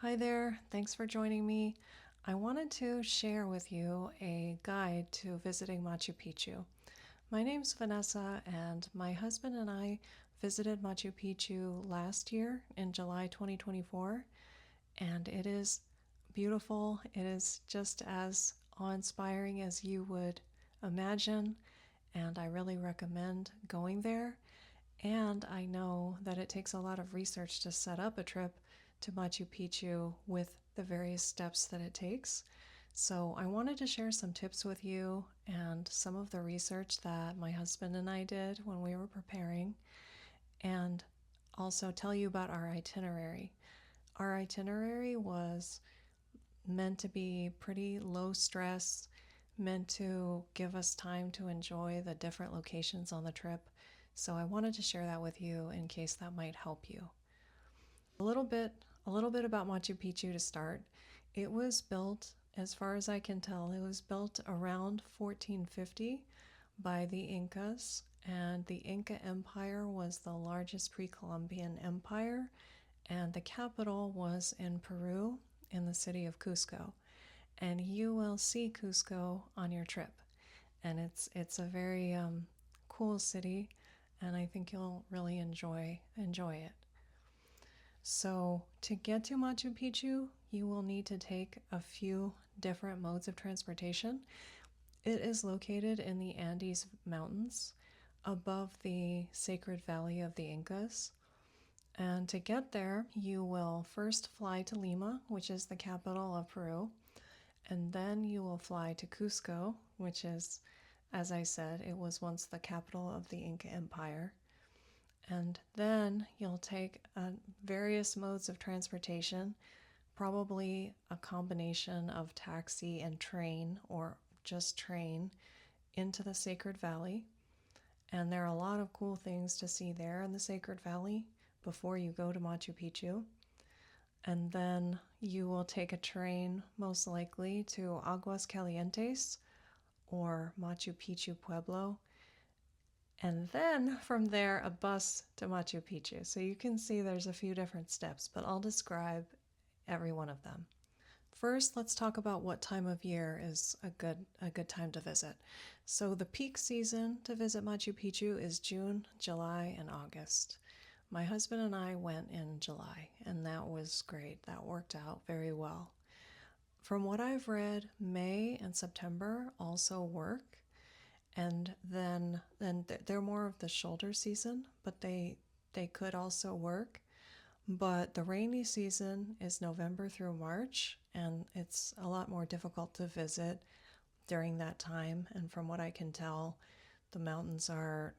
Hi there, thanks for joining me. I wanted to share with you a guide to visiting Machu Picchu. My name's Vanessa, and my husband and I visited Machu Picchu last year in July 2024, and it is beautiful. It is just as awe-inspiring as you would imagine, and I really recommend going there. And I know that it takes a lot of research to set up a trip to Machu Picchu with the various steps that it takes. So I wanted to share some tips with you and some of the research that my husband and I did when we were preparing, and also tell you about our itinerary. Our itinerary was meant to be pretty low stress, meant to give us time to enjoy the different locations on the trip. So I wanted to share that with you in case that might help you. A little bit a little bit about Machu Picchu to start. It was built, as far as I can tell, it was built around 1450 by the Incas, and the Inca Empire was the largest pre-Columbian empire, and the capital was in Peru, in the city of Cusco. And you will see Cusco on your trip, and it's a very cool city, and I think you'll really enjoy it. So to get to Machu Picchu, you will need to take a few different modes of transportation. It is located in the Andes Mountains above the sacred valley of the Incas. And to get there, you will first fly to Lima, which is the capital of Peru, and then you will fly to Cusco, which is, as I said, it was once the capital of the Inca Empire. And then you'll take various modes of transportation, probably a combination of taxi and train, or just train, into the Sacred Valley. And there are a lot of cool things to see there in the Sacred Valley before you go to Machu Picchu. And then you will take a train, most likely, to Aguas Calientes or Machu Picchu Pueblo, and then from there a bus to Machu Picchu. So you can see there's a few different steps, but I'll describe every one of them. First, let's talk about what time of year is a good time to visit. So the peak season to visit Machu Picchu is June, July, and August. My husband and I went in July, and that was great. That worked out very well. From what I've read, May and September also work, and then they're more of the shoulder season, but they could also work. But the rainy season is November through March, and it's a lot more difficult to visit during that time. And from what I can tell, the mountains are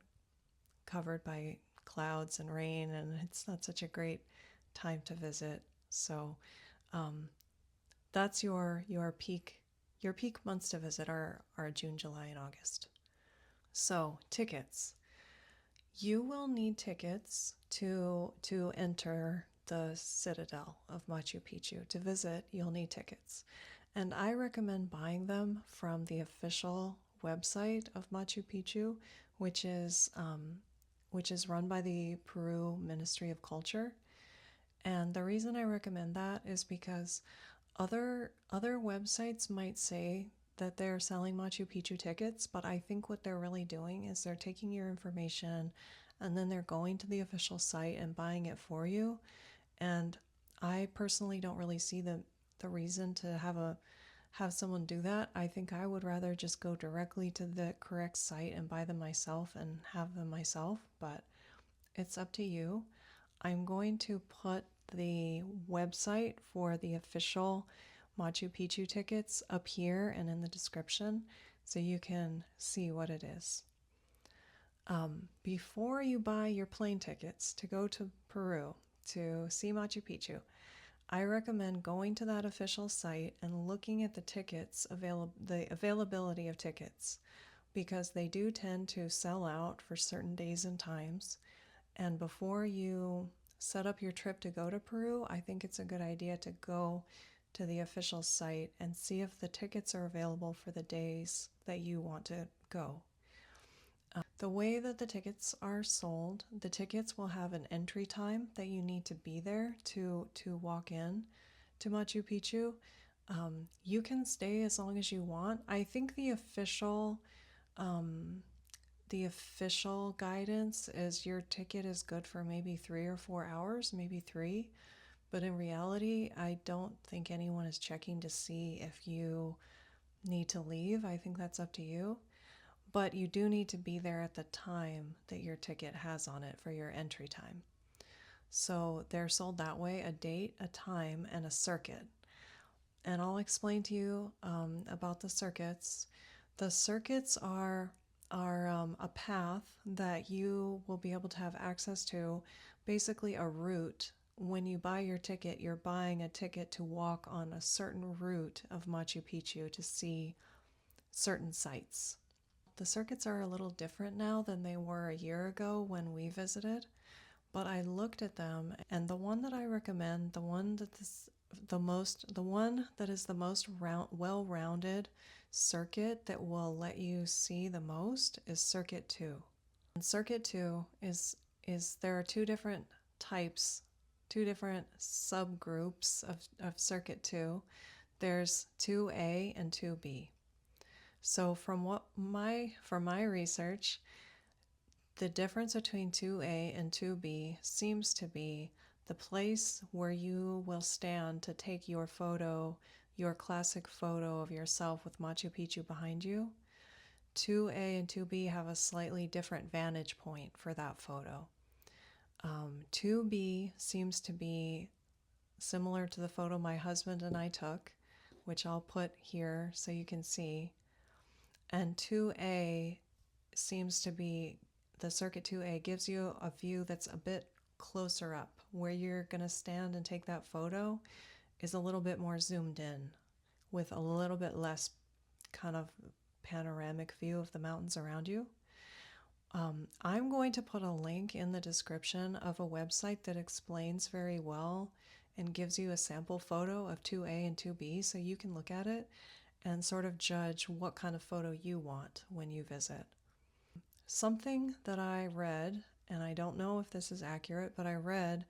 covered by clouds and rain, and it's not such a great time to visit. So um, that's your peak months to visit are June, July, and August. So tickets. You will need tickets to enter the citadel of Machu Picchu. To visit, you'll need tickets. And I recommend buying them from the official website of Machu Picchu, which is run by the Peru Ministry of Culture. And the reason I recommend that is because other websites might say that they're selling Machu Picchu tickets, but I think what they're really doing is they're taking your information and then they're going to the official site and buying it for you. And I personally don't really see the reason to have someone do that. I think I would rather just go directly to the correct site and buy them myself and have them myself, but it's up to you. I'm going to put the website for the official Machu Picchu tickets up here and in the description so you can see what it is. Before you buy your plane tickets to go to Peru to see Machu Picchu, I recommend going to that official site and looking at the availability of tickets, because they do tend to sell out for certain days and times. And before you set up your trip to go to Peru, I think it's a good idea to go to the official site and see if the tickets are available for the days that you want to go. The way that the tickets are sold, the tickets will have an entry time that you need to be there to walk in to Machu Picchu. You can stay as long as you want. I think um, the official guidance is your ticket is good for maybe 3 or 4 hours, maybe three. But in reality, I don't think anyone is checking to see if you need to leave. I think that's up to you. But you do need to be there at the time that your ticket has on it for your entry time. So they're sold that way: a date, a time, and a circuit. And I'll explain to you about the circuits. The circuits are a path that you will be able to have access to, basically a route. When you buy your ticket, you're buying a ticket to walk on a certain route of Machu Picchu to see certain sites. The circuits are a little different now than they were a year ago when we visited, but I looked at them, and the one that I recommend, the one that is the most well-rounded circuit that will let you see the most is Circuit 2. And Circuit 2 is there are two different types, two different subgroups of Circuit 2. There's 2A and 2B. So from my research, the difference between 2A and 2B seems to be the place where you will stand to take your photo, your classic photo of yourself with Machu Picchu behind you. 2A and 2B have a slightly different vantage point for that photo. 2B seems to be similar to the photo my husband and I took, which I'll put here so you can see. And 2A seems to be, the Circuit 2A gives you a view that's a bit closer up. Where you're going to stand and take that photo is a little bit more zoomed in, with a little bit less kind of panoramic view of the mountains around you. I'm going to put a link in the description of a website that explains very well and gives you a sample photo of 2A and 2B so you can look at it and sort of judge what kind of photo you want when you visit. Something that I read, and I don't know if this is accurate, but I read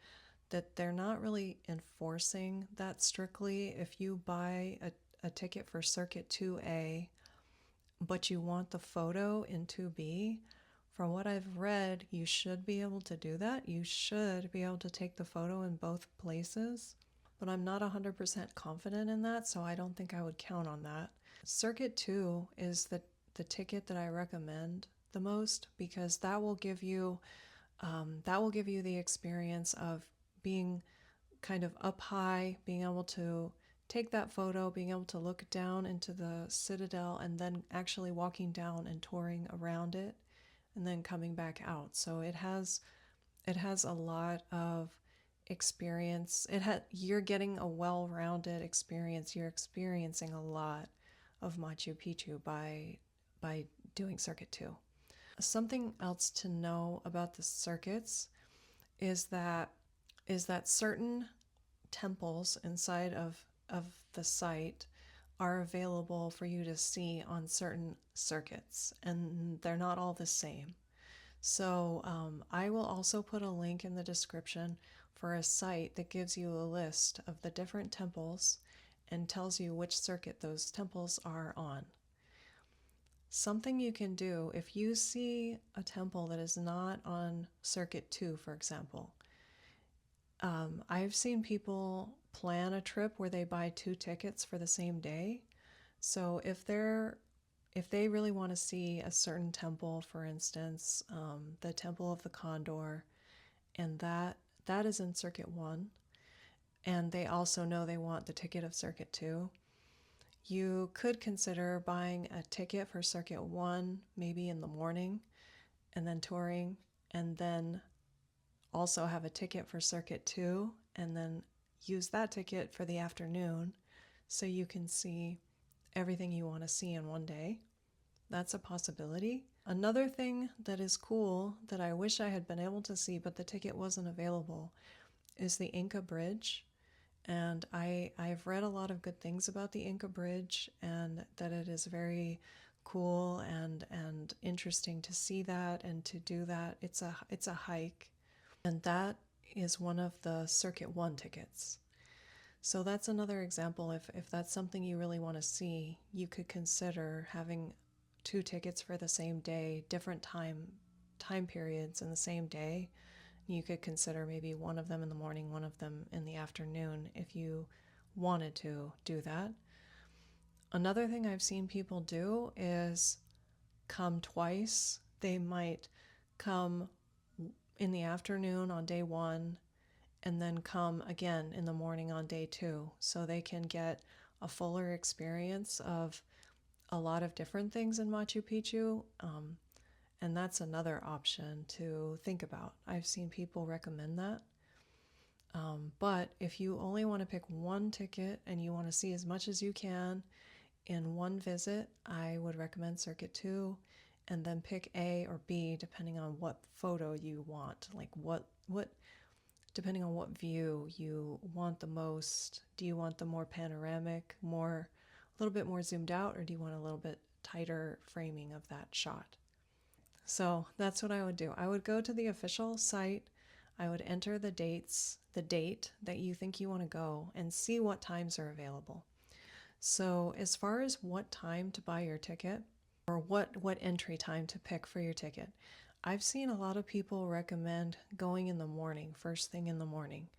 that they're not really enforcing that strictly. If you buy a ticket for Circuit 2A, but you want the photo in 2B, from what I've read, you should be able to do that. You should be able to take the photo in both places. But I'm not 100% confident in that, so I don't think I would count on that. Circuit 2 is the ticket that I recommend the most, because that will give you the experience of being kind of up high, being able to take that photo, being able to look down into the citadel, and then actually walking down and touring around it, and then coming back out. So it has a lot of experience. You're getting a well-rounded experience. You're experiencing a lot of Machu Picchu by doing Circuit 2. Something else to know about the circuits is that certain temples inside of the site are available for you to see on certain circuits, and they're not all the same. So I will also put a link in the description for a site that gives you a list of the different temples and tells you which circuit those temples are on. Something you can do if you see a temple that is not on Circuit 2, for example. I've seen people plan a trip where they buy 2 tickets for the same day. So if they really want to see a certain temple, for instance, the Temple of the Condor, and that is in Circuit 1, and they also know they want the ticket of Circuit 2, you could consider buying a ticket for Circuit 1 maybe in the morning and then touring, and then also have a ticket for Circuit 2 and then use that ticket for the afternoon so you can see everything you want to see in one day. That's a possibility. Another thing that is cool that I wish I had been able to see but the ticket wasn't available is the Inca Bridge. And I've read a lot of good things about the Inca Bridge, and that it is very cool and interesting to see that and to do that. It's a hike, and that is one of the Circuit 1 tickets. So that's another example. If that's something you really want to see, you could consider having two tickets for the same day, different time periods in the same day. You could consider maybe one of them in the morning, one of them in the afternoon if you wanted to do that. Another thing I've seen people do is come twice. They might come in the afternoon on day one and then come again in the morning on day two, so they can get a fuller experience of a lot of different things in Machu Picchu. And that's another option to think about. I've seen people recommend that. But if you only want to pick one ticket and you want to see as much as you can in one visit, I would recommend Circuit 2, and then pick A or B depending on what photo you want. Like what depending on what view you want the most. Do you want the more panoramic, a little bit more zoomed out, or do you want a little bit tighter framing of that shot? So that's what I would do. I would go to the official site. I would enter the date that you think you want to go, and see what times are available. So as far as what time to buy your ticket, or what entry time to pick for your ticket, I've seen a lot of people recommend going in the morning, first thing in the morning.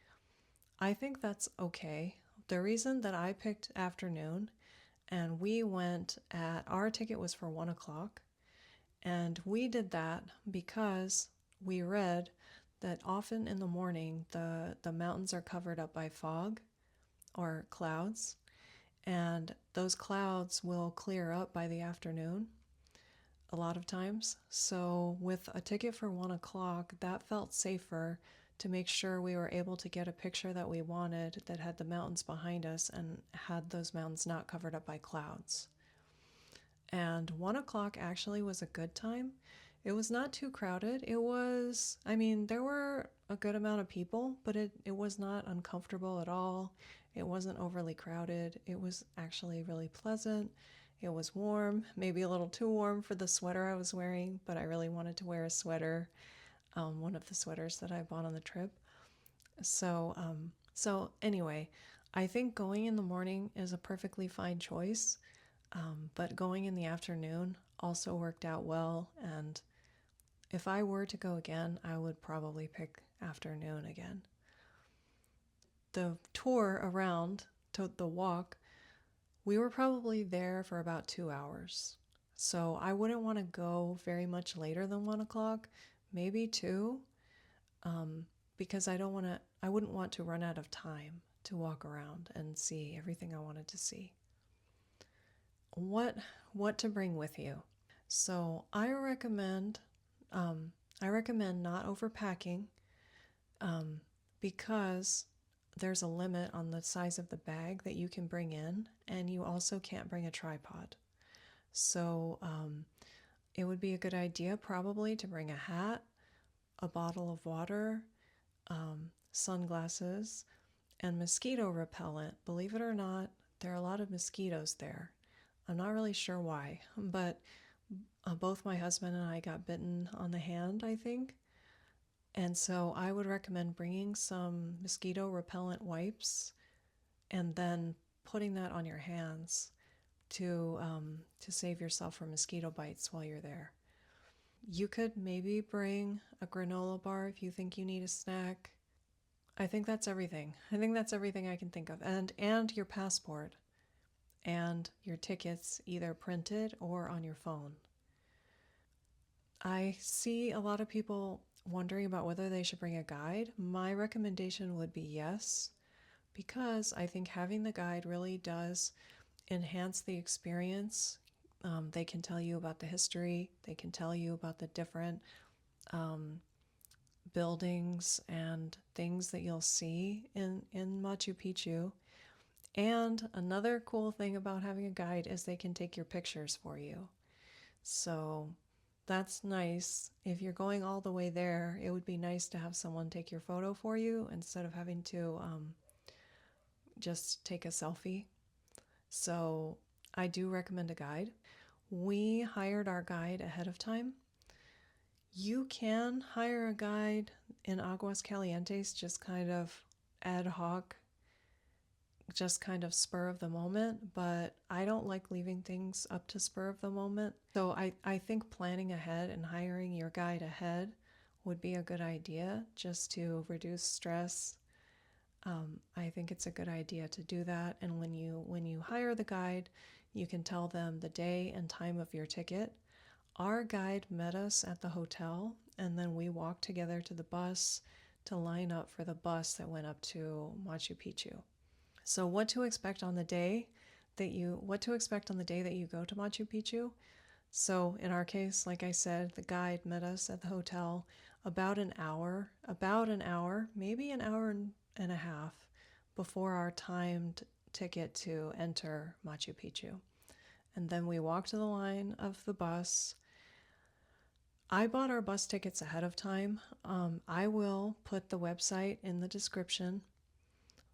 I think that's okay. The reason that I picked afternoon, and our ticket was for 1 o'clock, and we did that because we read that often in the morning the mountains are covered up by fog or clouds, and those clouds will clear up by the afternoon a lot of times. So with a ticket for 1 o'clock, that felt safer to make sure we were able to get a picture that we wanted that had the mountains behind us and had those mountains not covered up by clouds. And 1 o'clock actually was a good time. It was not too crowded. There were a good amount of people, but it was not uncomfortable at all. It wasn't overly crowded. It was actually really pleasant. It was warm, maybe a little too warm for the sweater I was wearing, but I really wanted to wear a sweater, one of the sweaters that I bought on the trip. So anyway, I think going in the morning is a perfectly fine choice, but going in the afternoon also worked out well. And if I were to go again, I would probably pick afternoon again. The tour around, the walk, we were probably there for about 2 hours. So I wouldn't want to go very much later than 1 o'clock, maybe 2, because I wouldn't want to run out of time to walk around and see everything I wanted to see. What to bring with you? So I recommend not overpacking, because there's a limit on the size of the bag that you can bring in, and you also can't bring a tripod. So it would be a good idea probably to bring a hat, a bottle of water, sunglasses, and mosquito repellent. Believe it or not, there are a lot of mosquitoes there. I'm not really sure why, but both my husband and I got bitten on the hand, I think. And so I would recommend bringing some mosquito repellent wipes and then putting that on your hands to save yourself from mosquito bites while you're there. You could maybe bring a granola bar if you think you need a snack. I think that's everything. I can think of. And your passport and your tickets, either printed or on your phone. I see a lot of people wondering about whether they should bring a guide. My recommendation would be yes, because I think having the guide really does enhance the experience. They can tell you about the history. They can tell you about the different buildings and things that you'll see in Machu Picchu. And another cool thing about having a guide is they can take your pictures for you. So that's nice. If you're going all the way there, it would be nice to have someone take your photo for you instead of having to just take a selfie. So I do recommend a guide. We hired our guide ahead of time. You can hire a guide in Aguas Calientes just kind of ad hoc. just kind of spur of the moment, but I don't like leaving things up to spur of the moment. So I think planning ahead and hiring your guide ahead would be a good idea just to reduce stress. I think it's a good idea to do that. And when you hire the guide, you can tell them the day and time of your ticket. Our guide met us at the hotel, and then we walked together to the bus to line up for the bus that went up to Machu Picchu. So what to expect on the day that you go to Machu Picchu? So in our case, like I said, the guide met us at the hotel about an hour, maybe an hour and a half before our timed ticket to enter Machu Picchu. And then we walked to the line of the bus. I bought our bus tickets ahead of time. I will put the website in the description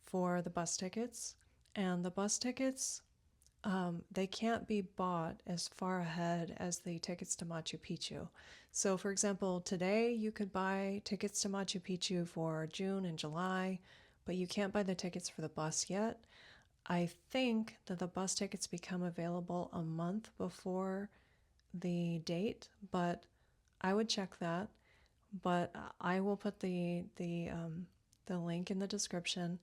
for the bus tickets. And the bus tickets, they can't be bought as far ahead as the tickets to Machu Picchu. So, for example, today you could buy tickets to Machu Picchu for June and July, but you can't buy the tickets for the bus yet. I think that the bus tickets become available a month before the date, but I would check that. But I will put the link in the description,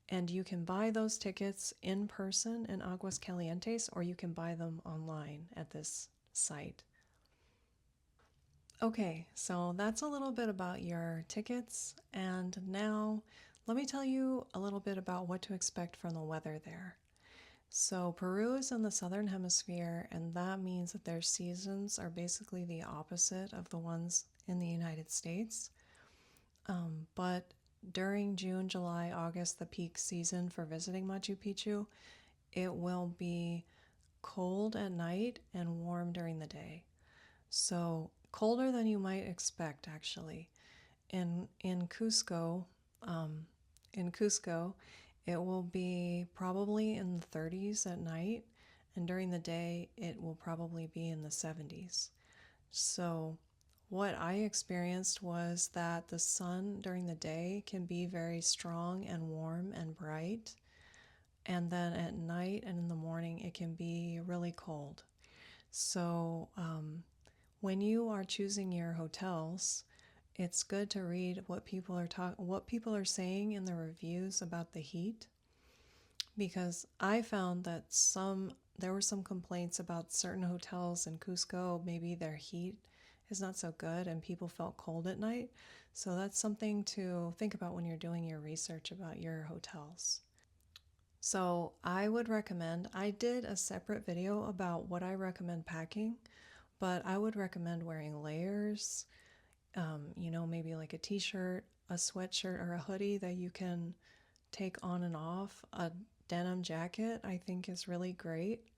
and you can buy those tickets in person in Aguas Calientes, or you can buy them online at this site. Okay, so that's a little bit about your tickets, and now let me tell you a little bit about what to expect from the weather there. So, Peru is in the southern hemisphere, and that means that their seasons are basically the opposite of the ones in the United States. But during June, July, August, the peak season for visiting Machu Picchu, it will be cold at night and warm during the day. So, colder than you might expect, actually. In Cusco, um, in Cusco, it will be probably in the 30s at night, and during the day, it will probably be in the 70s. So, what I experienced was that the sun during the day can be very strong and warm and bright, and then at night and in the morning, it can be really cold. So, when you are choosing your hotels, it's good to read what people are saying in the reviews about the heat, because I found that there were some complaints about certain hotels in Cusco. Maybe their heat is not so good and people felt cold at night. So that's something to think about when you're doing your research about your hotels. So I did a separate video about what I recommend packing, but I would recommend wearing layers, maybe like a t-shirt, a sweatshirt, or a hoodie that you can take on and off. A denim jacket, I think, is really great.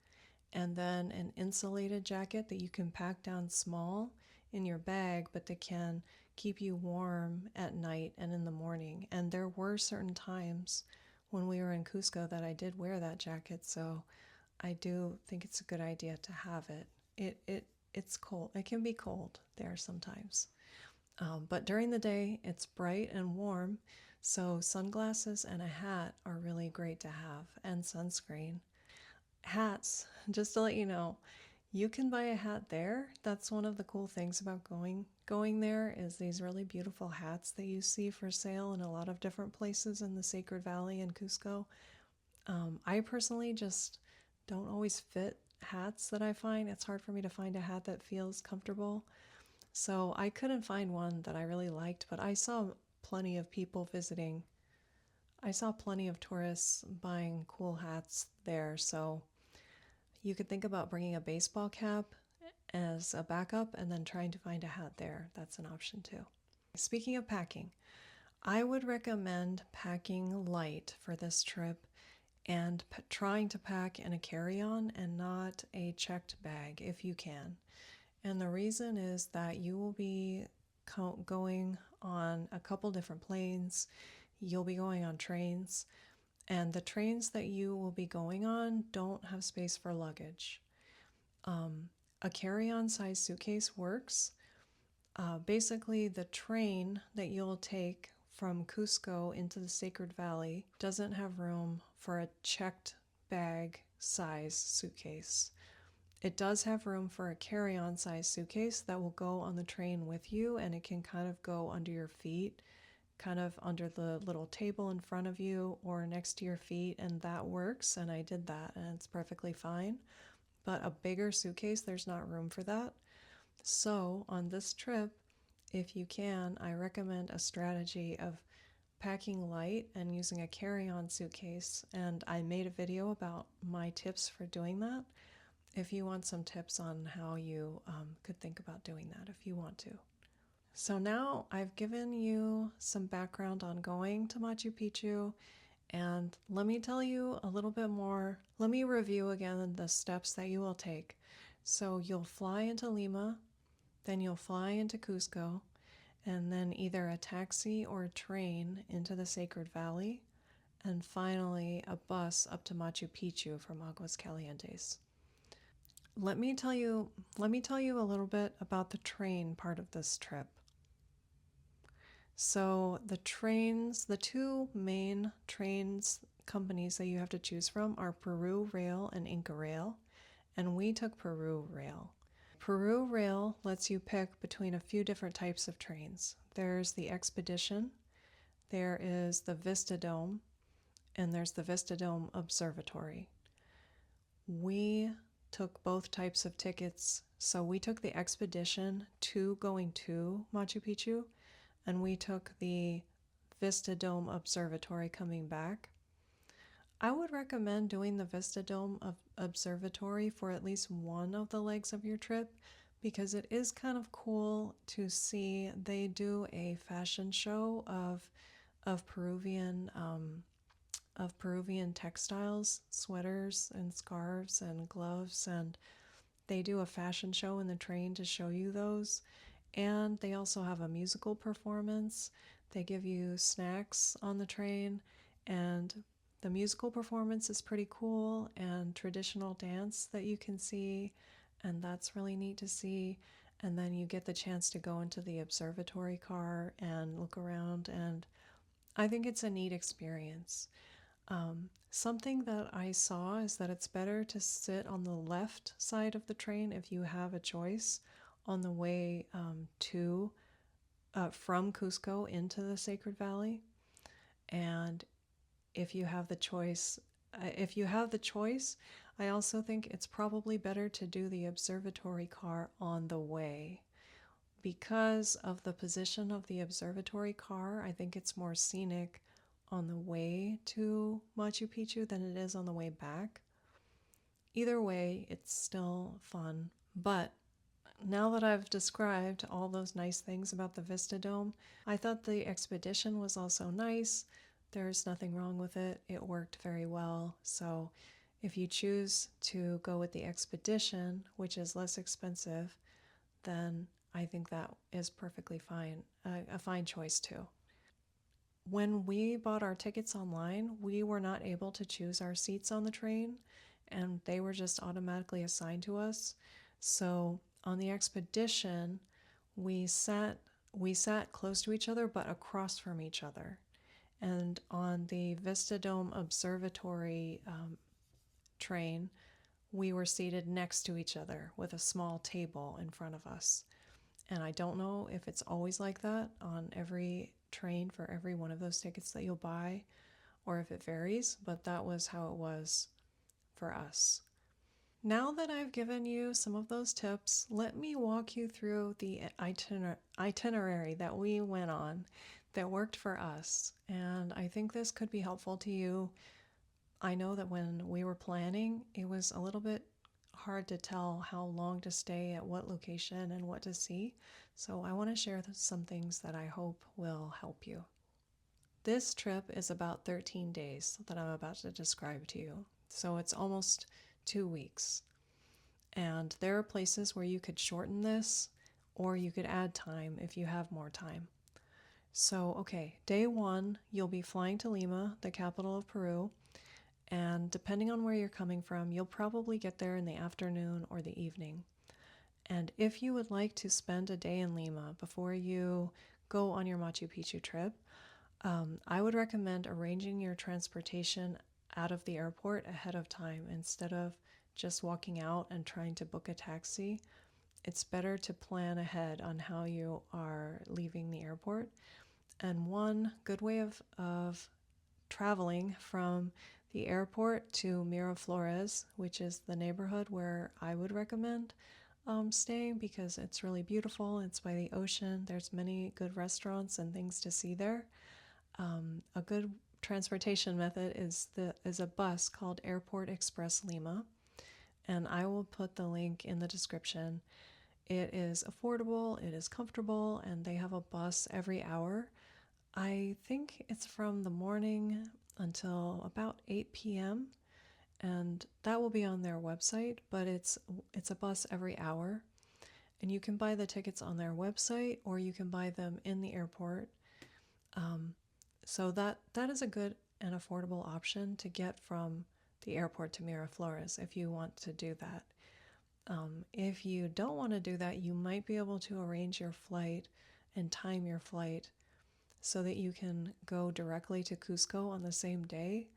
And then an insulated jacket that you can pack down small in your bag, but that can keep you warm at night and in the morning. And there were certain times when we were in Cusco that I did wear that jacket, so I do think it's a good idea to have it. It's cold. It can be cold there sometimes. But during the day, it's bright and warm, so sunglasses and a hat are really great to have, and sunscreen. Hats, just to let you know, you can buy a hat there. That's one of the cool things about going there is these really beautiful hats that you see for sale in a lot of different places in the Sacred Valley in Cusco. I personally just don't always fit hats that I find. It's hard for me to find a hat that feels comfortable. So I couldn't find one that I really liked, but I saw plenty of people visiting. I saw plenty of tourists buying cool hats there, so you could think about bringing a baseball cap as a backup and then trying to find a hat there. That's an option too. Speaking of packing, I would recommend packing light for this trip and trying to pack in a carry-on and not a checked bag if you can. And the reason is that you will be going on a couple different planes, you'll be going on trains, and the trains that you will be going on don't have space for luggage. A carry-on size suitcase works. Basically, the train that you'll take from Cusco into the Sacred Valley doesn't have room for a checked bag size suitcase. It does have room for a carry-on size suitcase that will go on the train with you, and it can kind of go under your feet, kind of under the little table in front of you or next to your feet, and that works, and I did that, and it's perfectly fine. But a bigger suitcase, there's not room for that. So on this trip, if you can, I recommend a strategy of packing light and using a carry-on suitcase, and I made a video about my tips for doing that if you want some tips on how you could think about doing that if you want to. So now I've given you some background on going to Machu Picchu, and let me tell you a little bit more. Let me review again the steps that you will take. So you'll fly into Lima, then you'll fly into Cusco, and then either a taxi or a train into the Sacred Valley, and finally a bus up to Machu Picchu from Aguas Calientes. Let me tell you a little bit about the train part of this trip. So the two main trains companies that you have to choose from are Peru Rail and Inca Rail, and we took Peru Rail. Peru Rail lets you pick between a few different types of trains. There's the Expedition, there is the Vista Dome, and there's the Vista Dome Observatory. We took both types of tickets. So we took the Expedition going to Machu Picchu, and we took the Vista Dome Observatory coming back. I would recommend doing the Vista Dome Observatory for at least one of the legs of your trip, because it is kind of cool to see. They do a fashion show of Peruvian textiles, sweaters and scarves and gloves, and they do a fashion show in the train to show you those. And they also have a musical performance. They give you snacks on the train, and the musical performance is pretty cool, and traditional dance that you can see, and that's really neat to see. And then you get the chance to go into the observatory car and look around, and I think it's a neat experience. Something that I saw is that it's better to sit on the left side of the train if you have a choice on the way from Cusco into the Sacred Valley. And if you have the choice, I also think it's probably better to do the observatory car on the way. Because of the position of the observatory car, I think it's more scenic on the way to Machu Picchu than it is on the way back. Either way, it's still fun. But now that I've described all those nice things about the Vista Dome, I thought the Expedition was also nice. There's nothing wrong with it. It worked very well. So if you choose to go with the Expedition, which is less expensive, then I think that is perfectly fine, a fine choice too. When we bought our tickets online, we were not able to choose our seats on the train, and they were just automatically assigned to us. So on the Expedition, we sat close to each other but across from each other. And on the Vista Dome Observatory train, we were seated next to each other with a small table in front of us. And I don't know if it's always like that on every train for every one of those tickets that you'll buy, or if it varies, but that was how it was for us. Now that I've given you some of those tips, let me walk you through the itinerary that we went on that worked for us. And I think this could be helpful to you. I know that when we were planning, it was a little bit hard to tell how long to stay at what location and what to see. So I want to share some things that I hope will help you. This trip is about 13 days that I'm about to describe to you. So it's almost 2 weeks. And there are places where you could shorten this, or you could add time if you have more time. So, okay, day 1, you'll be flying to Lima, the capital of Peru. And depending on where you're coming from, you'll probably get there in the afternoon or the evening. And if you would like to spend a day in Lima before you go on your Machu Picchu trip, I would recommend arranging your transportation out of the airport ahead of time instead of just walking out and trying to book a taxi. It's better to plan ahead on how you are leaving the airport. And one good way of traveling from the airport to Miraflores, which is the neighborhood where I would recommend staying because it's really beautiful. It's by the ocean. There's many good restaurants and things to see there. A good transportation method is a bus called Airport Express Lima, and I will put the link in the description. It is affordable, it is comfortable, and they have a bus every hour. I think it's from the morning until about 8 p.m. and that will be on their website, but it's a bus every hour. And you can buy the tickets on their website or you can buy them in the airport. So that is a good and affordable option to get from the airport to Miraflores if you want to do that. If you don't want to do that, you might be able to arrange your flight and time your flight so that you can go directly to Cusco on the same day.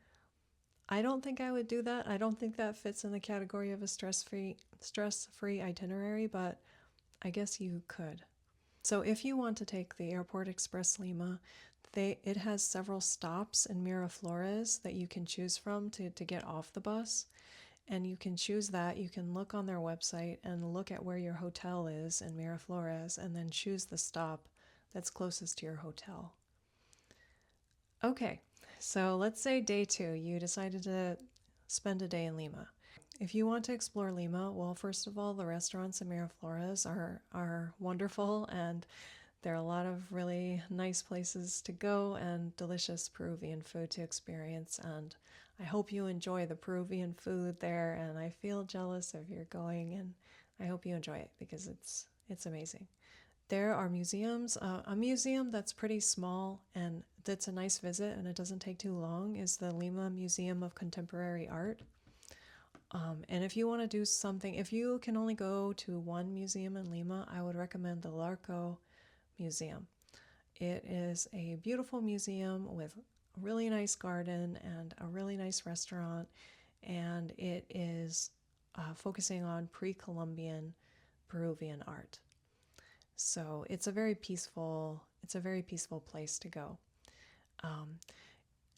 I don't think I would do that. I don't think that fits in the category of a stress-free itinerary, but I guess you could. So if you want to take the Airport Express Lima, it has several stops in Miraflores that you can choose from to get off the bus. And you can choose that. You can look on their website and look at where your hotel is in Miraflores and then choose the stop that's closest to your hotel. Okay, so let's say day 2, you decided to spend a day in Lima. If you want to explore Lima, well, first of all, the restaurants in Miraflores are wonderful, and there are a lot of really nice places to go and delicious Peruvian food to experience. And I hope you enjoy the Peruvian food there, and I feel jealous if you're going, and I hope you enjoy it because it's amazing. There are museums. A museum that's pretty small and that's a nice visit and it doesn't take too long is the Lima Museum of Contemporary Art. And if you want to do something, if you can only go to one museum in Lima, I would recommend the Larco Museum. It is a beautiful museum with a really nice garden and a really nice restaurant, and it is focusing on pre-Columbian Peruvian art. So it's a very peaceful place to go.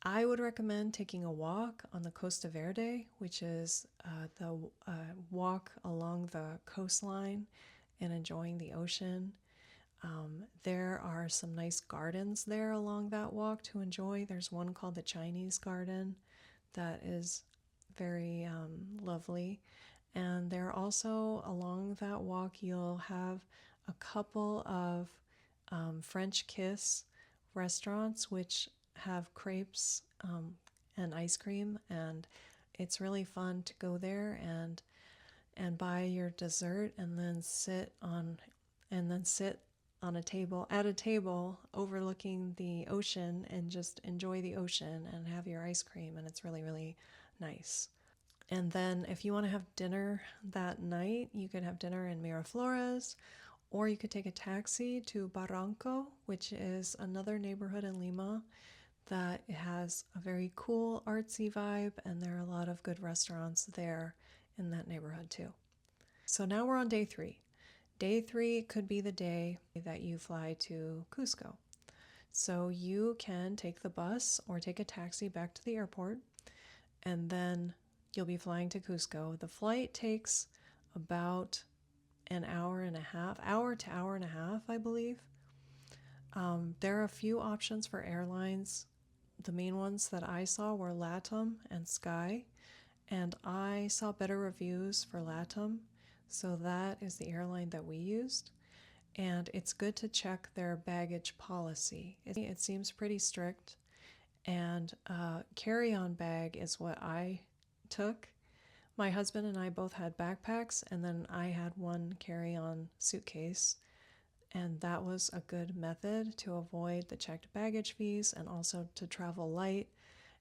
I would recommend taking a walk on the Costa Verde, which is the walk along the coastline and enjoying the ocean. There are some nice gardens there along that walk to enjoy. There's one called the Chinese Garden that is very lovely. And there also along that walk you'll have a couple of French Kiss restaurants which have crepes and ice cream, and it's really fun to go there and buy your dessert and then sit on a table overlooking the ocean and just enjoy the ocean and have your ice cream, and it's really, really nice. And then if you want to have dinner that night, you could have dinner in Miraflores, or you could take a taxi to Barranco, which is another neighborhood in Lima that has a very cool artsy vibe, and there are a lot of good restaurants there in that neighborhood too. So now we're on day 3. Day 3 could be the day that you fly to Cusco. So you can take the bus or take a taxi back to the airport, and then you'll be flying to Cusco. The flight takes about an hour to hour and a half, I believe. There are a few options for airlines. The main ones that I saw were LATAM and Sky, and I saw better reviews for LATAM, so that is the airline that we used. And it's good to check their baggage policy. It seems pretty strict, and carry-on bag is what I took. My husband and I both had backpacks, and then I had one carry-on suitcase, and that was a good method to avoid the checked baggage fees and also to travel light.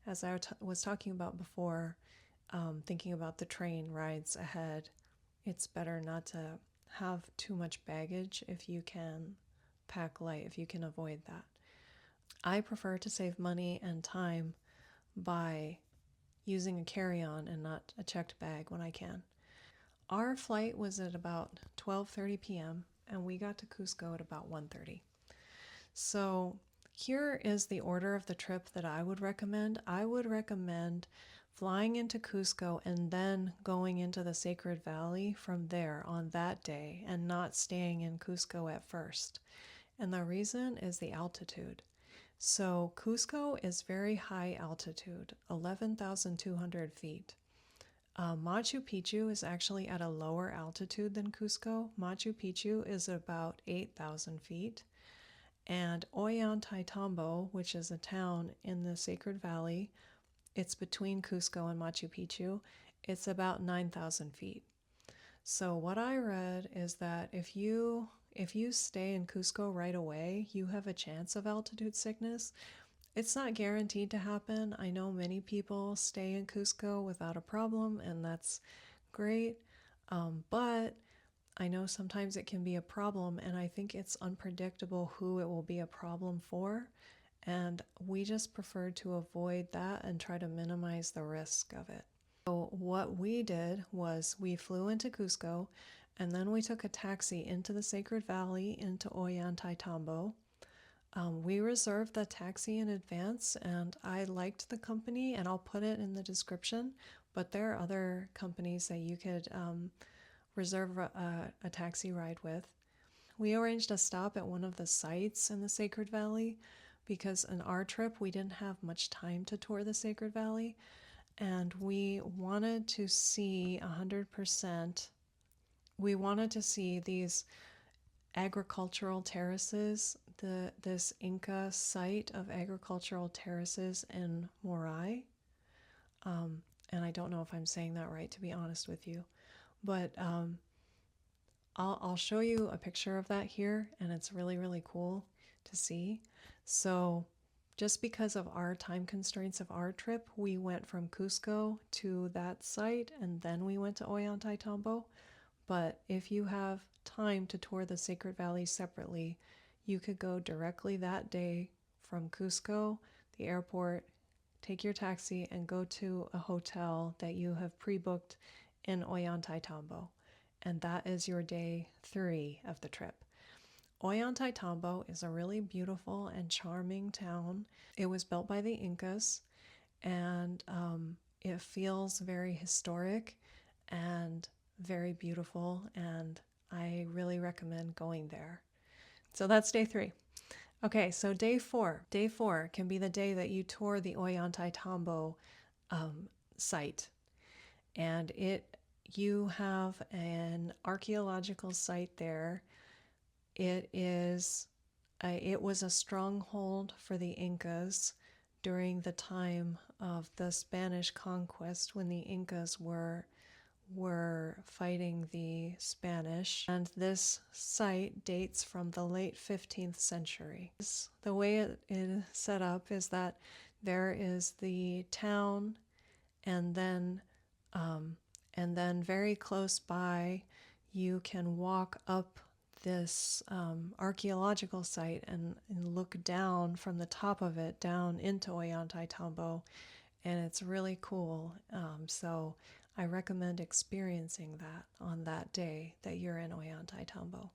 As I was talking about before, thinking about the train rides ahead, it's better not to have too much baggage if you can pack light, if you can avoid that. I prefer to save money and time by using a carry-on and not a checked bag when I can. Our flight was at about 12:30 p.m. and we got to Cusco at about 1:30. So here is the order of the trip that I would recommend. I would recommend flying into Cusco and then going into the Sacred Valley from there on that day and not staying in Cusco at first. And the reason is the altitude. So Cusco is very high altitude, 11,200 feet. Machu Picchu is actually at a lower altitude than Cusco. Machu Picchu is about 8,000 feet. And Ollantaytambo, which is a town in the Sacred Valley, it's between Cusco and Machu Picchu, it's about 9,000 feet. So what I read is that if you stay in Cusco right away, you have a chance of altitude sickness. It's not guaranteed to happen. I know many people stay in Cusco without a problem, and that's great. But I know sometimes it can be a problem, and I think it's unpredictable who it will be a problem for. And we just prefer to avoid that and try to minimize the risk of it. So what we did was we flew into Cusco, and then we took a taxi into the Sacred Valley into Ollantaytambo. We reserved the taxi in advance, and I liked the company, and I'll put it in the description, but there are other companies that you could reserve a taxi ride with. We arranged a stop at one of the sites in the Sacred Valley because in our trip we didn't have much time to tour the Sacred Valley, and we wanted to see 100%. We wanted to see these agricultural terraces, this Inca site of agricultural terraces in Morai. And I don't know if I'm saying that right, to be honest with you. But I'll show you a picture of that here, and it's really, really cool to see. So just because of our time constraints of our trip, we went from Cusco to that site, and then we went to Ollantaytambo. But if you have time to tour the Sacred Valley separately, you could go directly that day from Cusco, the airport, take your taxi, and go to a hotel that you have pre-booked in Ollantaytambo. And that is your day 3 of the trip. Ollantaytambo is a really beautiful and charming town. It was built by the Incas, and it feels very historic and very beautiful, and I really recommend going there. So that's day 3. Okay, so day 4. Day 4 can be the day that you tour the Ollantaytambo site. And you have an archaeological site there. It was a stronghold for the Incas during the time of the Spanish conquest when the Incas were fighting the Spanish, and this site dates from the late 15th century. The way it is set up is that there is the town, and then very close by you can walk up this archaeological site and look down from the top of it down into Ollantaytambo, and it's really cool. So I recommend experiencing that on that day that you're in Ollantaytambo.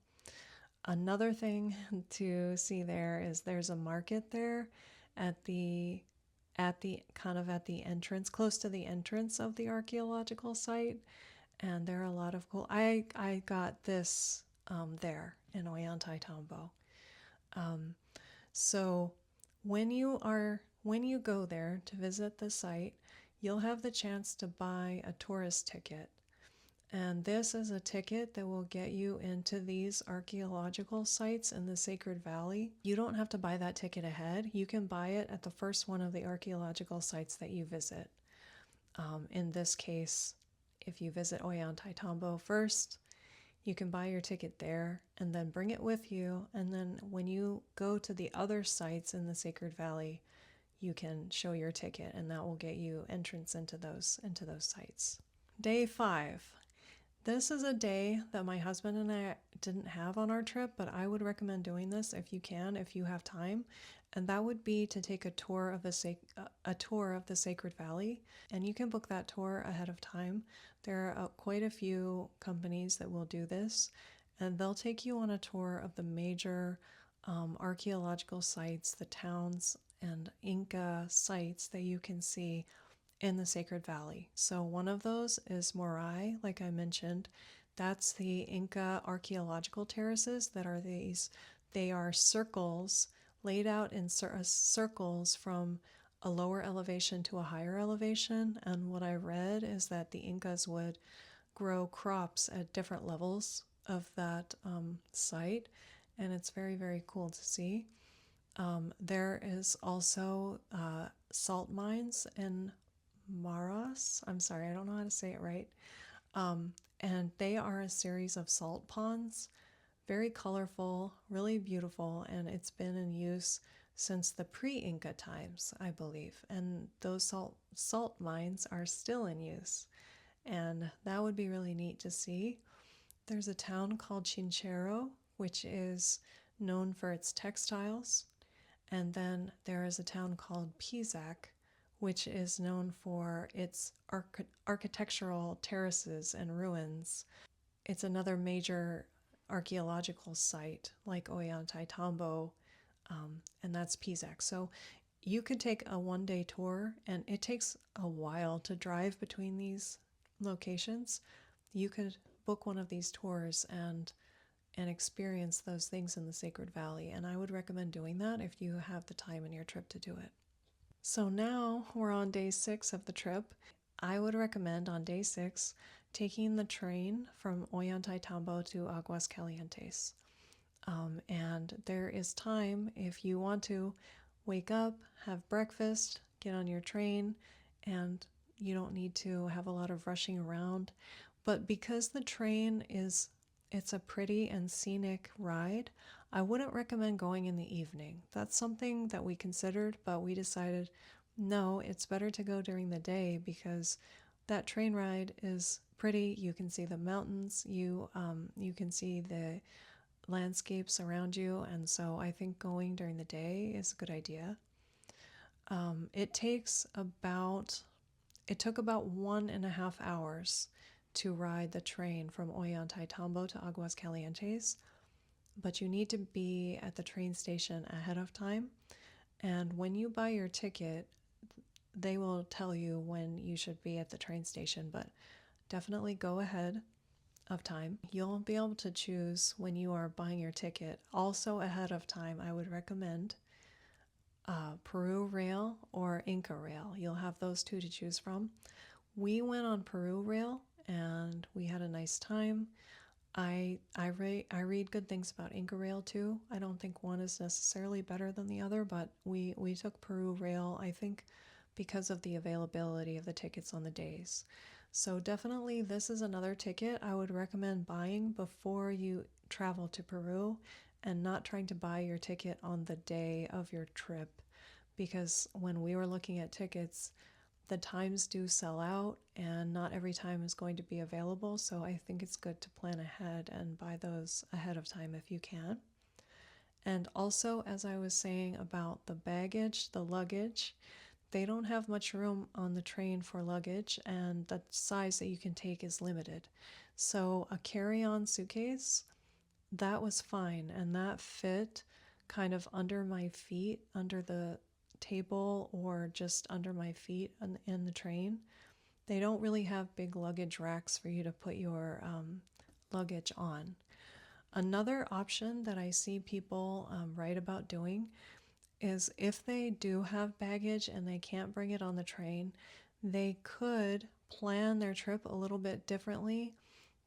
Another thing to see there is there's a market there at the entrance, close to the entrance of the archaeological site, and there are a lot of cool. I got this there in Ollantaytambo. So when you go there to visit the site, you'll have the chance to buy a tourist ticket. And this is a ticket that will get you into these archaeological sites in the Sacred Valley. You don't have to buy that ticket ahead. You can buy it at the first one of the archaeological sites that you visit. In this case, if you visit Ollantaytambo first, you can buy your ticket there and then bring it with you. And then when you go to the other sites in the Sacred Valley, you can show your ticket, and that will get you entrance into those sites. Day 5. This is a day that my husband and I didn't have on our trip, but I would recommend doing this if you can, if you have time. And that would be to take a tour of a tour of the Sacred Valley, and you can book that tour ahead of time. There are quite a few companies that will do this, and they'll take you on a tour of the major archaeological sites, the towns and Inca sites that you can see in the Sacred Valley. So one of those is Morai, like I mentioned. That's the Inca archaeological terraces that are they are circles laid out in circles from a lower elevation to a higher elevation. And what I read is that the Incas would grow crops at different levels of that site. And it's very, very cool to see. There is also salt mines in Maras. I'm sorry, I don't know how to say it right. And they are a series of salt ponds, very colorful, really beautiful, and it's been in use since the pre-Inca times, I believe. And those salt mines are still in use, and that would be really neat to see. There's a town called Chinchero, which is known for its textiles, and then there is a town called Pisac, which is known for its architectural terraces and ruins. It's another major archaeological site like Ollantaytambo, and that's Pisac. So you could take a 1 day tour, and it takes a while to drive between these locations. You could book one of these tours and experience those things in the Sacred Valley, and I would recommend doing that if you have the time in your trip to do it. So now we're on day 6 of the trip. I would recommend on day 6 taking the train from Ollantaytambo to Aguas Calientes. And there is time if you want to wake up, have breakfast, get on your train, and you don't need to have a lot of rushing around. But because the train it's a pretty and scenic ride, I wouldn't recommend going in the evening. That's something that we considered, but we decided no, it's better to go during the day because that train ride is pretty. You can see the mountains, you can see the landscapes around you, and so I think going during the day is a good idea. It takes about it took about 1.5 hours to ride the train from Ollantaytambo to Aguas Calientes, but you need to be at the train station ahead of time. And when you buy your ticket, they will tell you when you should be at the train station, but definitely go ahead of time. You'll be able to choose when you are buying your ticket. Also, ahead of time, I would recommend Peru Rail or Inca Rail. You'll have those two to choose from. We went on Peru Rail and we had a nice time. I read good things about Inca Rail too. I don't think one is necessarily better than the other, but we took Peru Rail, I think, because of the availability of the tickets on the days. So definitely this is another ticket I would recommend buying before you travel to Peru and not trying to buy your ticket on the day of your trip, because when we were looking at tickets, the times do sell out and not every time is going to be available. So I think it's good to plan ahead and buy those ahead of time if you can. And also, as I was saying about the baggage, the luggage, they don't have much room on the train for luggage, and the size that you can take is limited. So a carry-on suitcase, that was fine, and that fit kind of under my feet, under the table, or just under my feet in the train. They don't really have big luggage racks for you to put your luggage on. Another option that I see people write about doing is if they do have baggage and they can't bring it on the train, they could plan their trip a little bit differently.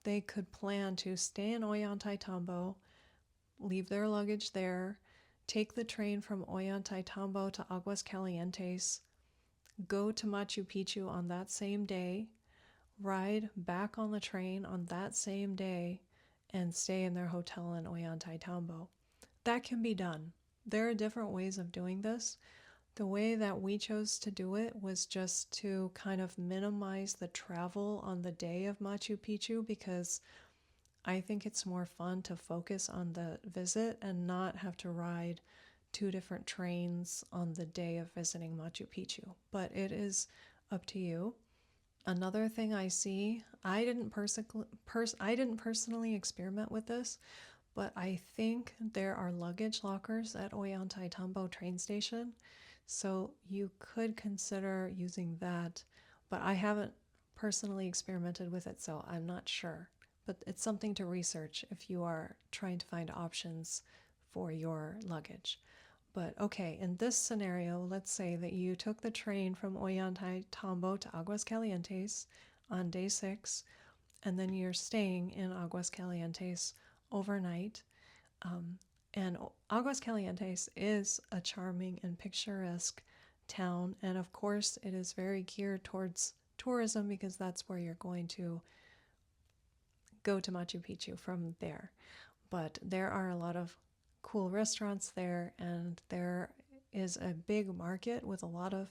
They could plan to stay in Ollantaytambo, leave their luggage there, take the train from Ollantaytambo to Aguas Calientes, go to Machu Picchu on that same day, ride back on the train on that same day, and stay in their hotel in Ollantaytambo. That can be done. There are different ways of doing this, The way that we chose to do it was just to kind of minimize the travel on the day of Machu Picchu, because I think it's more fun to focus on the visit and not have to ride two different trains on the day of visiting Machu Picchu. But it is up to you. Another thing I see, I didn't personally experiment with this, but I think there are luggage lockers at Ollantaytambo train station, so you could consider using that. But I haven't personally experimented with it, so I'm not sure. But it's something to research if you are trying to find options for your luggage. But okay, in this scenario, let's say that you took the train from Ollantaytambo to Aguas Calientes on day 6, and then you're staying in Aguas Calientes overnight. And Aguas Calientes is a charming and picturesque town, and of course, it is very geared towards tourism because that's where you're going to go to Machu Picchu from there. But there are a lot of cool restaurants there, and there is a big market with a lot of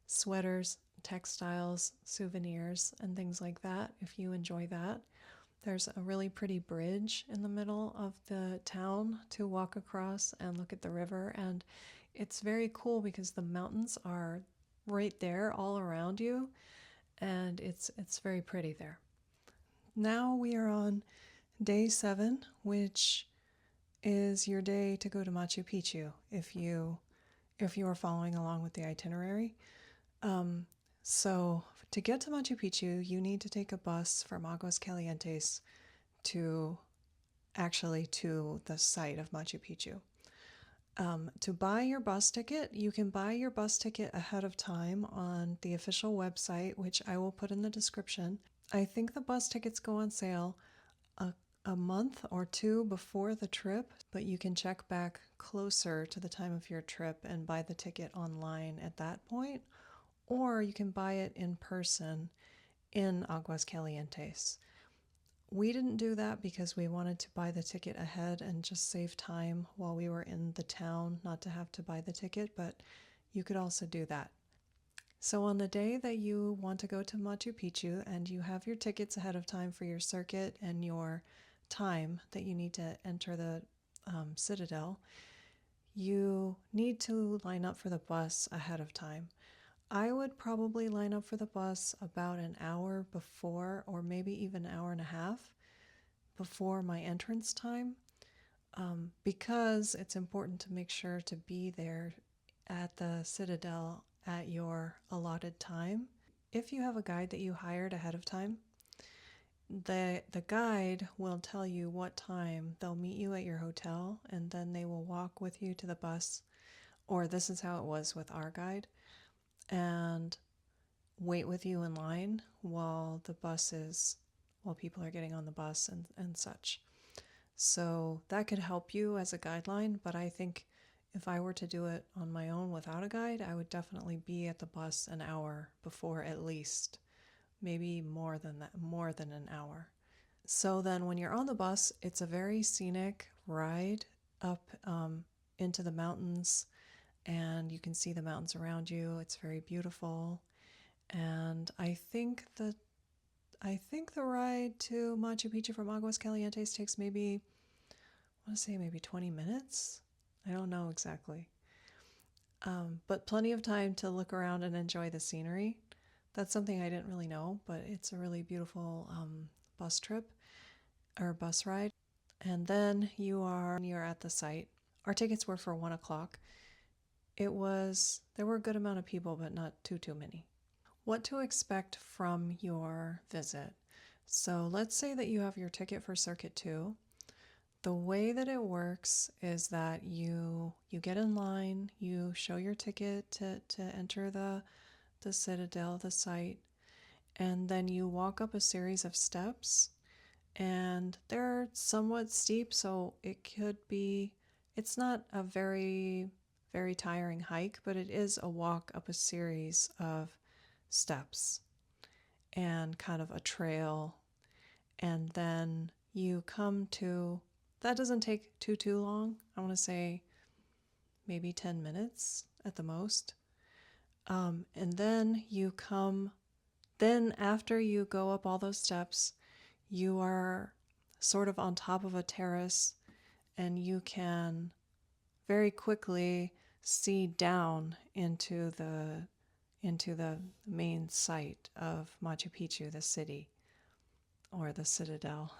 sweaters, textiles, souvenirs, and things like that if you enjoy that. There's a really pretty bridge in the middle of the town to walk across and look at the river, and it's very cool because the mountains are right there all around you, and it's very pretty there. Now we are on day 7, which is your day to go to Machu Picchu if you are following along with the itinerary. So to get to Machu Picchu, you need to take a bus from Aguas Calientes to the site of Machu Picchu. To buy your bus ticket, you can buy your bus ticket ahead of time on the official website, which I will put in the description. I think the bus tickets go on sale a month or two before the trip, but you can check back closer to the time of your trip and buy the ticket online at that point, or you can buy it in person in Aguas Calientes. We didn't do that because we wanted to buy the ticket ahead and just save time while we were in the town, not to have to buy the ticket, but you could also do that. So on the day that you want to go to Machu Picchu and you have your tickets ahead of time for your circuit and your time that you need to enter the citadel, you need to line up for the bus ahead of time. I would probably line up for the bus about an hour before, or maybe even an hour and a half before my entrance time, because it's important to make sure to be there at the citadel at your allotted time. If you have a guide that you hired ahead of time, the guide will tell you what time they'll meet you at your hotel, and then they will walk with you to the bus, or this is how it was with our guide, and wait with you in line while people are getting on the bus and such. So that could help you as a guideline, but I think if I were to do it on my own without a guide, I would definitely be at the bus an hour before at least. Maybe more than that, more than an hour. So then when you're on the bus, it's a very scenic ride up into the mountains, and you can see the mountains around you. It's very beautiful. And I think the ride to Machu Picchu from Aguas Calientes takes maybe 20 minutes. I don't know exactly. But plenty of time to look around and enjoy the scenery. That's something I didn't really know, but it's a really beautiful bus trip or bus ride. And then you're at the site. Our tickets were for 1 o'clock. There were a good amount of people, but not too many. What to expect from your visit. So let's say that you have your ticket for Circuit 2. The way that it works is that you get in line, you show your ticket to enter the citadel, the site, and then you walk up a series of steps, and they're somewhat steep, so it's not a very, very tiring hike, but it is a walk up a series of steps and kind of a trail, and then you come to, that doesn't take too long. I want to say maybe 10 minutes at the most. And then then after you go up all those steps, you are sort of on top of a terrace, and you can very quickly see down into the main site of Machu Picchu, the city or the citadel.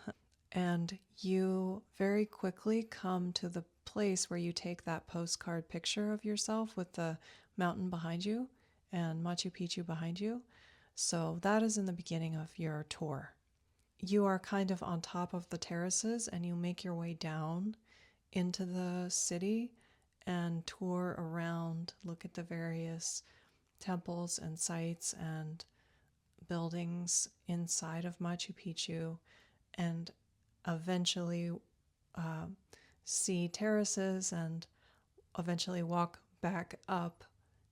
And you very quickly come to the place where you take that postcard picture of yourself with the mountain behind you and Machu Picchu behind you. So that is in the beginning of your tour. You are kind of on top of the terraces and you make your way down into the city and tour around, look at the various temples and sites and buildings inside of Machu Picchu, and eventually uh, see terraces and eventually walk back up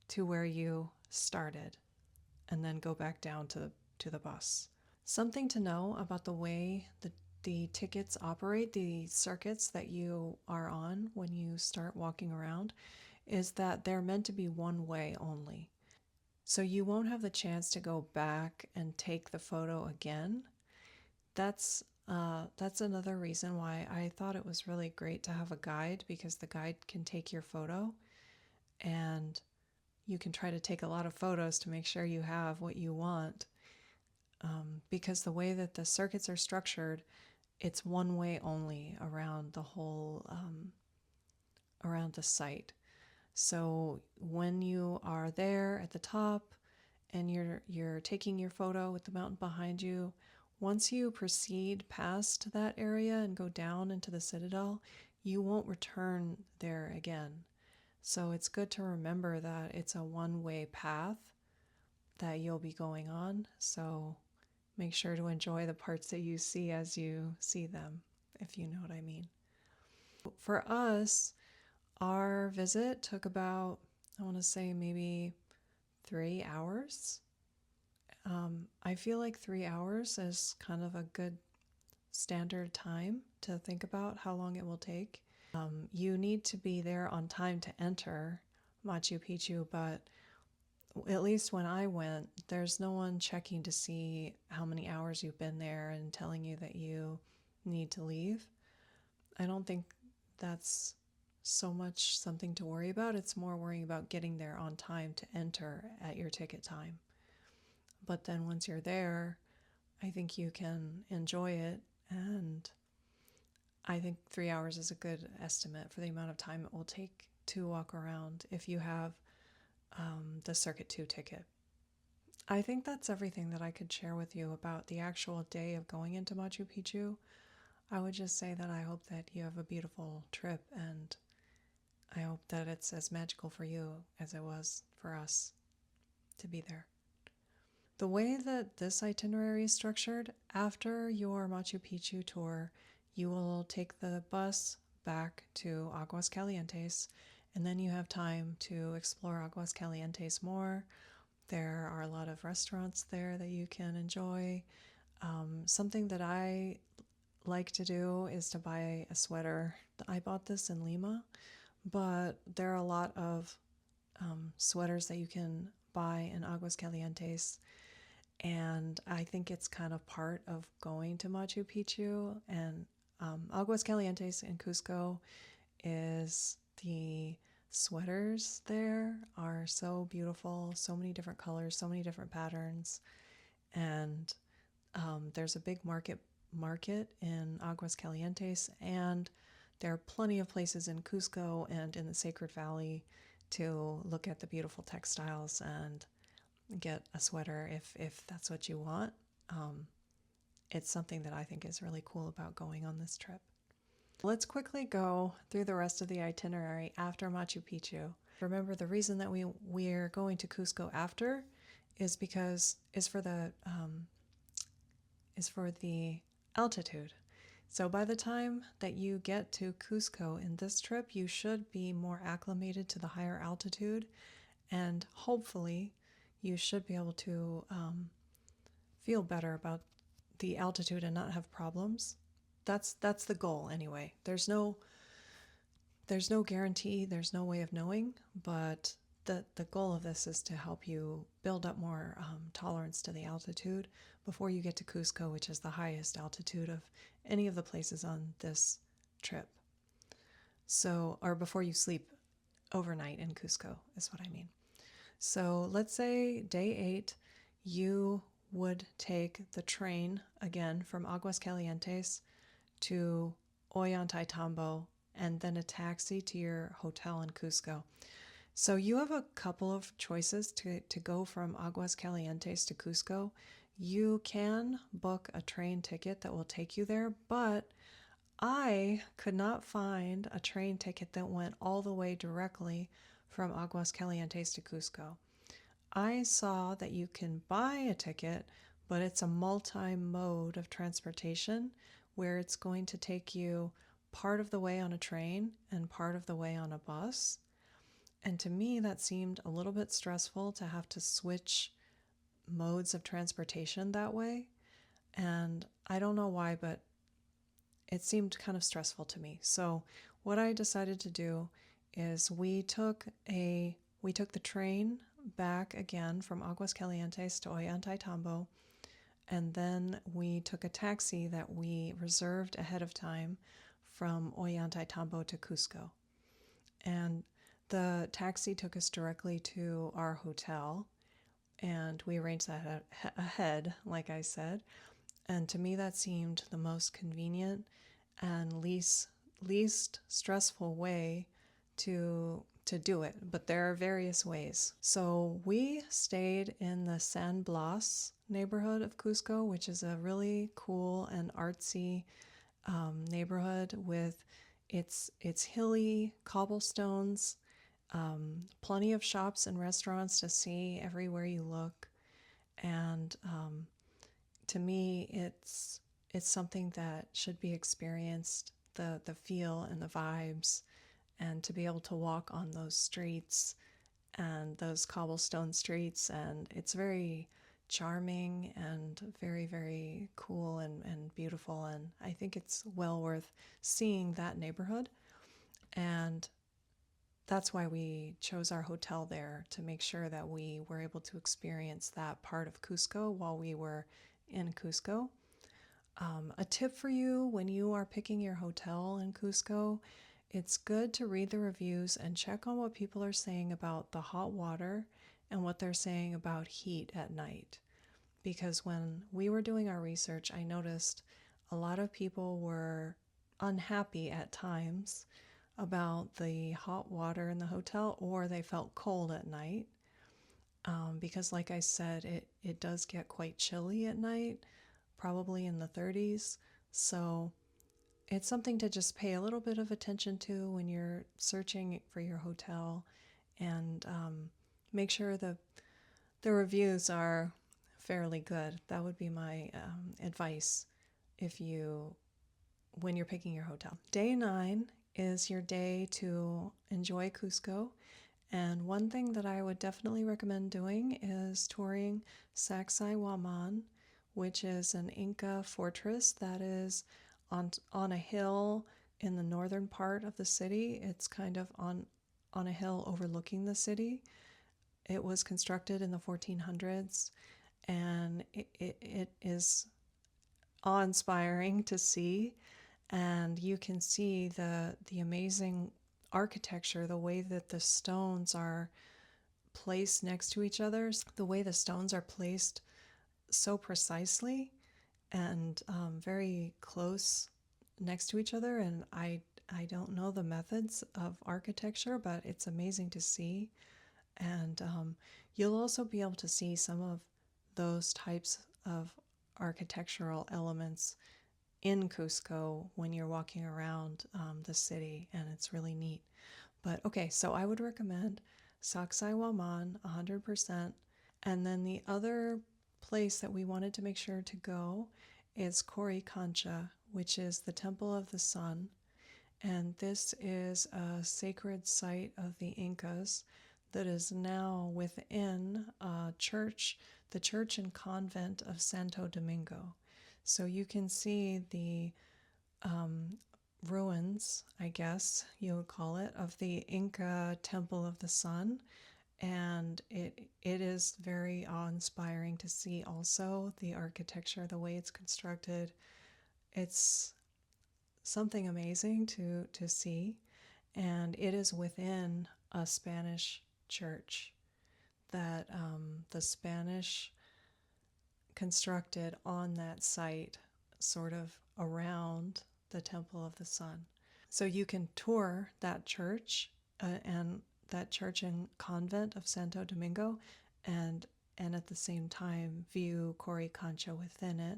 to where you started and then go back down to the bus. Something to know about the way the tickets operate, the circuits that you are on when you start walking around, is that they're meant to be one way only. So you won't have the chance to go back and take the photo again. That's another reason why I thought it was really great to have a guide, because the guide can take your photo and you can try to take a lot of photos to make sure you have what you want. Because the way that the circuits are structured, it's one way only around the whole around the site. So when you are there at the top and you're taking your photo with the mountain behind you, once you proceed past that area and go down into the citadel, you won't return there again. So it's good to remember that it's a one-way path that you'll be going on. So make sure to enjoy the parts that you see as you see them, if you know what I mean. For us, our visit took about, I want to say, maybe 3 hours. I feel like 3 hours is kind of a good standard time to think about how long it will take. You need to be there on time to enter Machu Picchu, but at least when I went, there's no one checking to see how many hours you've been there and telling you that you need to leave. I don't think that's so much something to worry about. It's more worrying about getting there on time to enter at your ticket time. But then once you're there, I think you can enjoy it, and I think 3 hours is a good estimate for the amount of time it will take to walk around if you have the Circuit 2 ticket. I think that's everything that I could share with you about the actual day of going into Machu Picchu. I would just say that I hope that you have a beautiful trip, and I hope that it's as magical for you as it was for us to be there. The way that this itinerary is structured, after your Machu Picchu tour, you will take the bus back to Aguas Calientes, and then you have time to explore Aguas Calientes more. There are a lot of restaurants there that you can enjoy. Something that I like to do is to buy a sweater. I bought this in Lima, but there are a lot of sweaters that you can buy in Aguas Calientes, and I think it's kind of part of going to Machu Picchu. And Aguas Calientes in Cusco is the sweaters there are so beautiful, so many different colors, so many different patterns, and there's a big market in Aguas Calientes, and there are plenty of places in Cusco and in the Sacred Valley to look at the beautiful textiles and get a sweater if that's what you want. It's something that I think is really cool about going on this trip. Let's quickly go through the rest of the itinerary after Machu Picchu. Remember, the reason that we're going to Cusco after is for the altitude. So by the time that you get to Cusco in this trip, you should be more acclimated to the higher altitude, and hopefully you should be able to feel better about the altitude and not have problems. That's the goal anyway. There's no guarantee, there's no way of knowing, but the goal of this is to help you build up more tolerance to the altitude before you get to Cusco, which is the highest altitude of any of the places on this trip. So, or before you sleep overnight in Cusco, is what I mean. So, let's say day 8, you would take the train again from Aguas Calientes to Ollantaytambo and then a taxi to your hotel in Cusco. So you have a couple of choices to go from Aguas Calientes to Cusco. You can book a train ticket that will take you there, but I could not find a train ticket that went all the way directly from Aguas Calientes to Cusco. I saw that you can buy a ticket, but it's a multi-mode of transportation where it's going to take you part of the way on a train and part of the way on a bus. And to me, that seemed a little bit stressful to have to switch modes of transportation that way. And I don't know why, but it seemed kind of stressful to me. So what I decided to do is we took the train back again from Aguas Calientes to Ollantaytambo, and then we took a taxi that we reserved ahead of time from Ollantaytambo to Cusco. And the taxi took us directly to our hotel, and we arranged that ahead, like I said. And to me, that seemed the most convenient and least stressful way to do it. But there are various ways. So we stayed in the San Blas neighborhood of Cusco, which is a really cool and artsy neighborhood with its hilly cobblestones, plenty of shops and restaurants to see everywhere you look, and to me, it's something that should be experienced. The feel and the vibes, and to be able to walk on those streets and those cobblestone streets, and it's very charming and very, very cool and beautiful, and I think it's well worth seeing that neighborhood. And that's why we chose our hotel there, to make sure that we were able to experience that part of Cusco while we were in Cusco. A tip for you when you are picking your hotel in Cusco, it's good to read the reviews and check on what people are saying about the hot water and what they're saying about heat at night. Because when we were doing our research, I noticed a lot of people were unhappy at times about the hot water in the hotel, or they felt cold at night. Because like I said, it does get quite chilly at night, probably in the 30s. So it's something to just pay a little bit of attention to when you're searching for your hotel, and make sure the reviews are fairly good. That would be my advice when you're picking your hotel. Day 9 is your day to enjoy Cusco. And one thing that I would definitely recommend doing is touring Sacsayhuaman, which is an Inca fortress that is on a hill in the northern part of the city. It's kind of on a hill overlooking the city. It was constructed in the 1400s, and it is awe-inspiring to see. And you can see the amazing architecture, the way that the stones are placed next to each other, the way the stones are placed so precisely and very close next to each other. And I don't know the methods of architecture, but it's amazing to see. And you'll also be able to see some of those types of architectural elements in Cusco when you're walking around the city, and it's really neat. But okay, so I would recommend Sacsayhuaman 100%. And then the other place that we wanted to make sure to go is Coricancha, which is the Temple of the Sun. And this is a sacred site of the Incas that is now within a church, the church and convent of Santo Domingo. So you can see the ruins, I guess you would call it, of the Inca Temple of the Sun. and it is very awe-inspiring to see also the architecture, the way it's constructed. It's something amazing to see, and it is within a Spanish church that the Spanish constructed on that site, sort of around the Temple of the Sun. So you can tour that church and that church and convent of Santo Domingo, and at the same time view Coricancha within it.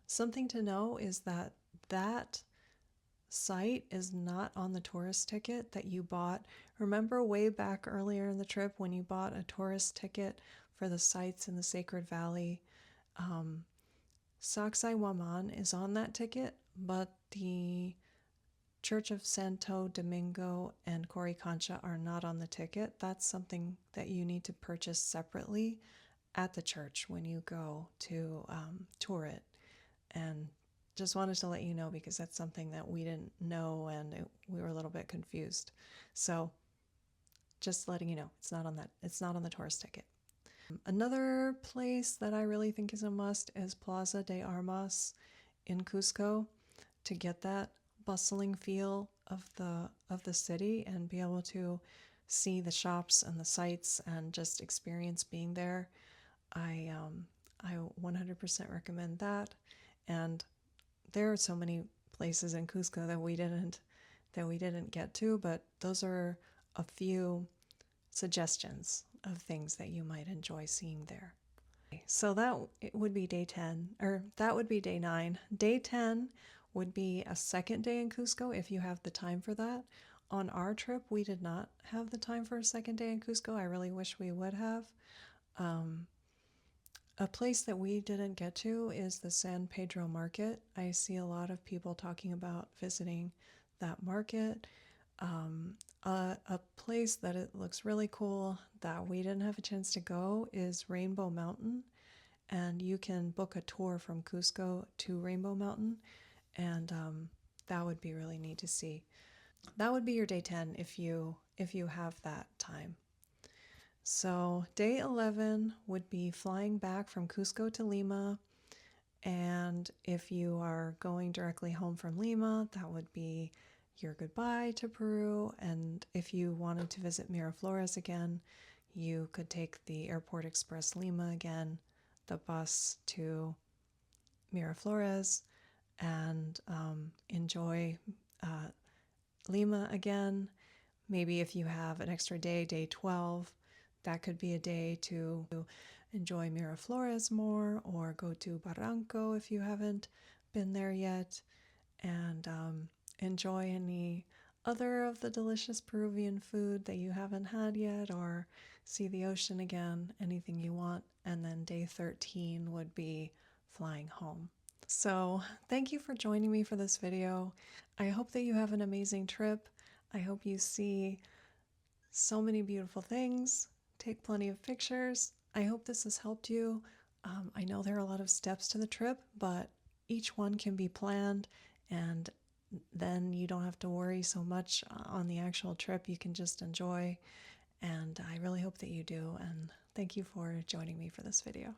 Something to know is that that site is not on the tourist ticket that you bought. Remember way back earlier in the trip when you bought a tourist ticket for the sites in the Sacred Valley? Sacsayhuaman is on that ticket, but the Church of Santo Domingo and Coricancha are not on the ticket. That's something that you need to purchase separately at the church when you go to tour it. And just wanted to let you know because that's something that we didn't know, and we were a little bit confused. So just letting you know, it's not on the tourist ticket. Another place that I really think is a must is Plaza de Armas in Cusco, to get that bustling feel of the city and be able to see the shops and the sights and just experience being there. I 100% recommend that. And there are so many places in Cusco that we didn't get to, but those are a few suggestions of things that you might enjoy seeing there. So that would be day 10, or that would be day 9. Day 10 would be a second day in Cusco if you have the time for that. On our trip, we did not have the time for a second day in Cusco. I really wish we would have. A place that we didn't get to is the San Pedro Market. I see a lot of people talking about visiting that market. A place that it looks really cool that we didn't have a chance to go is Rainbow Mountain, and you can book a tour from Cusco to Rainbow Mountain, and that would be really neat to see. That would be your day 10 if you have that time. So day 11 would be flying back from Cusco to Lima, and if you are going directly home from Lima, that would be your goodbye to Peru. And if you wanted to visit Miraflores again, you could take the Airport Express Lima again, the bus to Miraflores, and enjoy Lima again. Maybe if you have an extra day, day 12, that could be a day to enjoy Miraflores more, or go to Barranco if you haven't been there yet, and enjoy any other of the delicious Peruvian food that you haven't had yet, or see the ocean again, anything you want. And then day 13 would be flying home. So thank you for joining me for this video. I hope that you have an amazing trip. I hope you see so many beautiful things, take plenty of pictures. I hope this has helped you. I know there are a lot of steps to the trip, but each one can be planned, and then you don't have to worry so much on the actual trip. You can just enjoy, and I really hope that you do. And thank you for joining me for this video.